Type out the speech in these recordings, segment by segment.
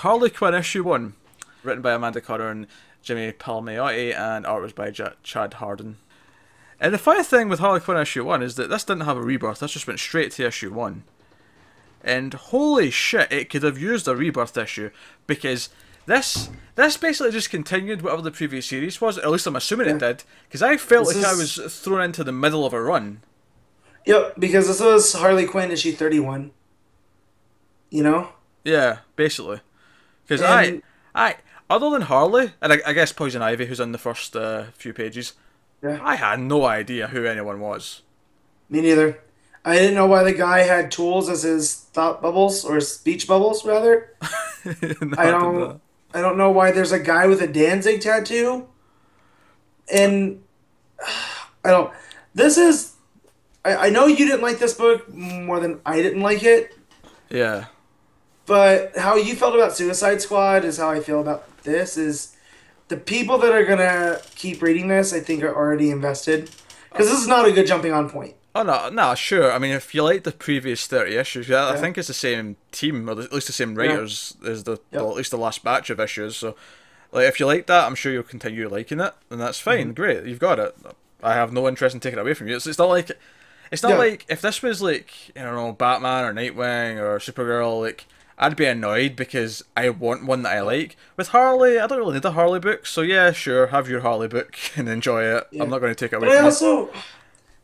Harley Quinn issue 1, written by Amanda Conner and Jimmy Palmiotti, and art was by Chad Hardin. And the funny thing with Harley Quinn issue 1 is that this didn't have a rebirth, this just went straight to issue 1. And holy shit, it could have used a rebirth issue, because this basically just continued whatever the previous series was, or at least I'm assuming it did, because I felt like I was thrown into the middle of a run. Yep, because this was Harley Quinn issue 31. You know? Yeah, basically. Because other than Harley, and I guess Poison Ivy, who's in the first few pages, I had no idea who anyone was. Me neither. I didn't know why the guy had tools as his thought bubbles, or speech bubbles, rather. I don't know why there's a guy with a Danzig tattoo. And I don't... This is... I know you didn't like this book more than I didn't like it. Yeah. But how you felt about Suicide Squad is how I feel about this. Is the people that are going to keep reading this, I think, are already invested. Because this is not a good jumping on point. Oh, no, sure. I mean, if you like the previous 30 issues, I think it's the same team, or at least the same writers as at least the last batch of issues. So, like, if you like that, I'm sure you'll continue liking it, and that's fine. Great, you've got it. I have no interest in taking it away from you. It's not like if this was like, I don't know, Batman or Nightwing or Supergirl, like, I'd be annoyed because I want one that I like. With Harley, I don't really need a Harley book, so yeah, sure, have your Harley book and enjoy it. I'm not going to take it away from you. But I also...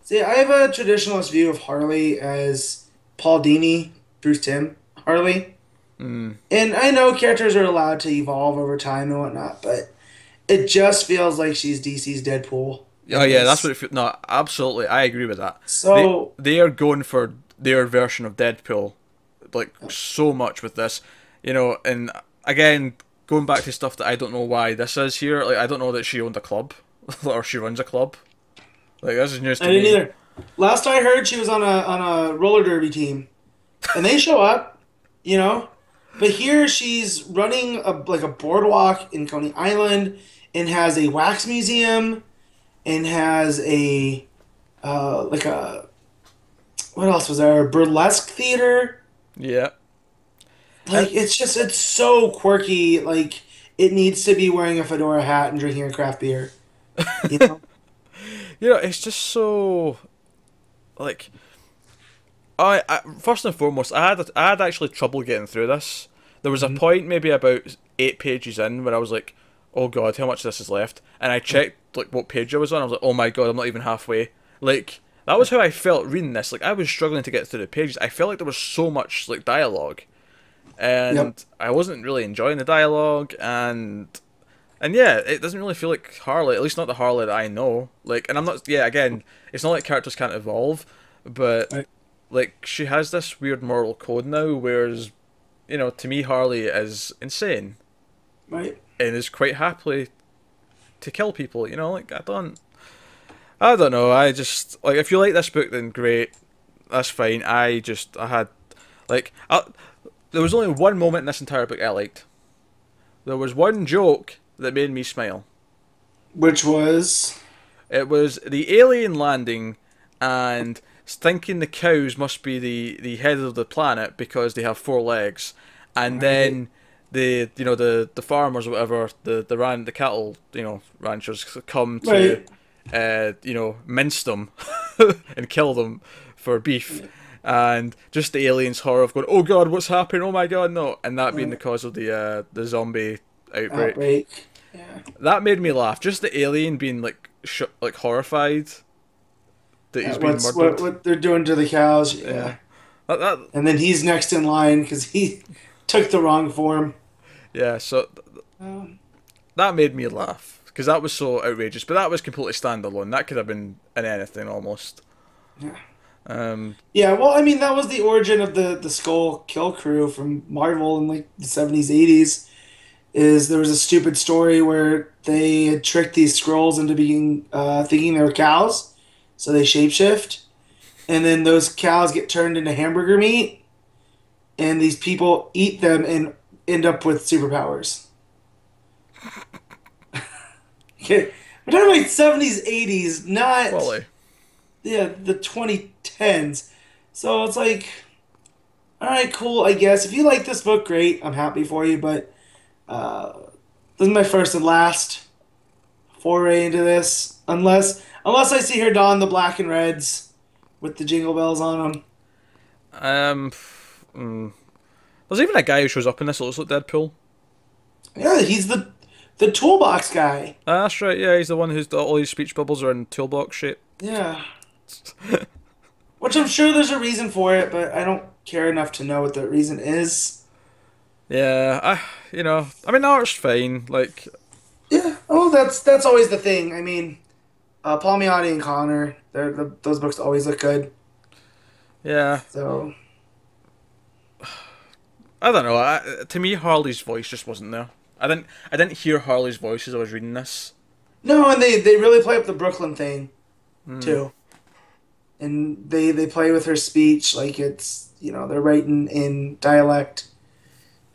See, I have a traditionalist view of Harley as Paul Dini, Bruce Timm, Harley. And I know characters are allowed to evolve over time and whatnot, but it just feels like she's DC's Deadpool. Oh yeah, that's what it feels. No, absolutely, I agree with that. So they are going for their version of Deadpool, like so much with this, you know. And again, going back to stuff that I don't know why this is here. Like I don't know that she owned a club or she runs a club. Like this is news to me. I didn't either. Last I heard, she was on a roller derby team, and they show up, you know. But here she's running a boardwalk in Coney Island, and has a wax museum, and has a what else was there? A burlesque theater. Yeah. Like it's so quirky. Like it needs to be wearing a fedora hat and drinking a craft beer. You know. You know, it's just so, like, I first and foremost, I had actually trouble getting through this. There was a point maybe about 8 pages in where I was like, oh god, how much of this is left? And I checked like what page I was on. I was like, oh my god, I'm not even halfway. Like that was how I felt reading this. Like I was struggling to get through the pages. I felt like there was so much like dialogue, and I wasn't really enjoying the dialogue And yeah, it doesn't really feel like Harley, at least not the Harley that I know. Like, and I'm not, yeah, again, it's not like characters can't evolve, but, like, she has this weird moral code now, whereas, you know, to me, Harley is insane. Right. And is quite happily to kill people, you know, like, I don't know, I just, like, if you like this book, then great, that's fine. I had, like, there was only one moment in this entire book I liked. There was one joke that made me smile. Which was? It was the alien landing and thinking the cows must be the head of the planet because they have 4 legs. And then the farmers or whatever, the cattle, ranchers come to mince them and kill them for beef. And just the aliens' horror of going, oh god, what's happening? Oh my god, no! And that being the cause of the zombie outbreak. Yeah. That made me laugh. Just the alien being like horrified that he's been murdered. What they're doing to the cows. Yeah. And then he's next in line because he took the wrong form. Yeah. So that made me laugh because that was so outrageous. But that was completely standalone. That could have been in anything almost. Yeah. Yeah, well, I mean, that was the origin of the Skull Kill Crew from Marvel in like the 70s, 80s. Is there was a stupid story where they had tricked these Skrulls into being thinking they were cows, so they shapeshift, and then those cows get turned into hamburger meat, and these people eat them and end up with superpowers. Okay, we're talking like 70s, 80s, not... Wally. Yeah, the 2010s. So it's like, All right, cool. I guess if you like this book, great. I'm happy for you, but uh, this is my first and last foray into this, unless I see her don the black and reds with the jingle bells on them. Um, mm, there's even a guy who shows up in this that looks like Deadpool. Yeah, he's the toolbox guy. That's right. Yeah, he's the one who's all his speech bubbles are in toolbox shape. Yeah. Which I'm sure there's a reason for it, but I don't care enough to know what the reason is. Yeah, I mean, the art's fine. Like, Yeah. Oh, that's always the thing. I mean, Palmiotti and Connor, those books always look good. yeah, So I don't know. To me, Harley's voice just wasn't there. I didn't hear Harley's voice as I was reading this. no, and they really play up the Brooklyn thing Mm. too, and they play with her speech like it's they're writing in dialect.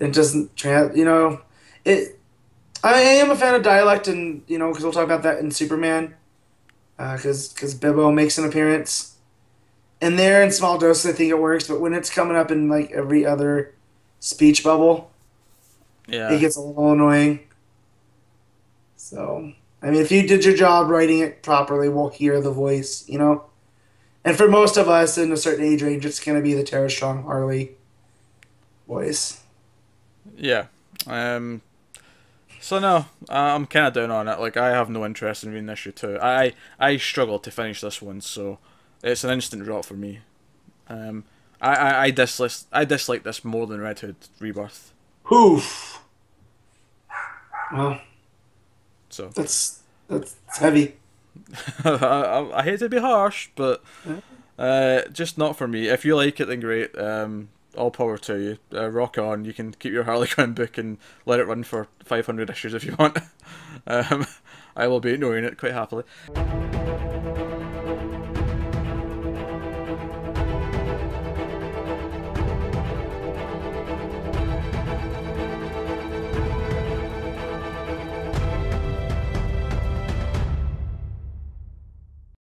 It doesn't it. I am a fan of dialect, and because we'll talk about that in Superman, because Bibbo makes an appearance, and there in small doses I think it works, but when it's coming up in like every other speech bubble, it Yeah, gets a little annoying. So I mean, if you did your job writing it properly, we'll hear the voice. And for most of us in a certain age range, it's gonna be the Tara Strong Harley voice. yeah. So no, I'm kind of down on it. Like, I have no interest in reading issue two. I struggled to finish this one, so it's an instant drop for me. I dislike this more than Red Hood Rebirth. Poof. Well, So that's heavy. I hate to be harsh, but Yeah. just not for me. If you like it, then great. All power to you. Rock on. You can keep your Harley Quinn book and let it run for 500 issues if you want. I will be ignoring it quite happily.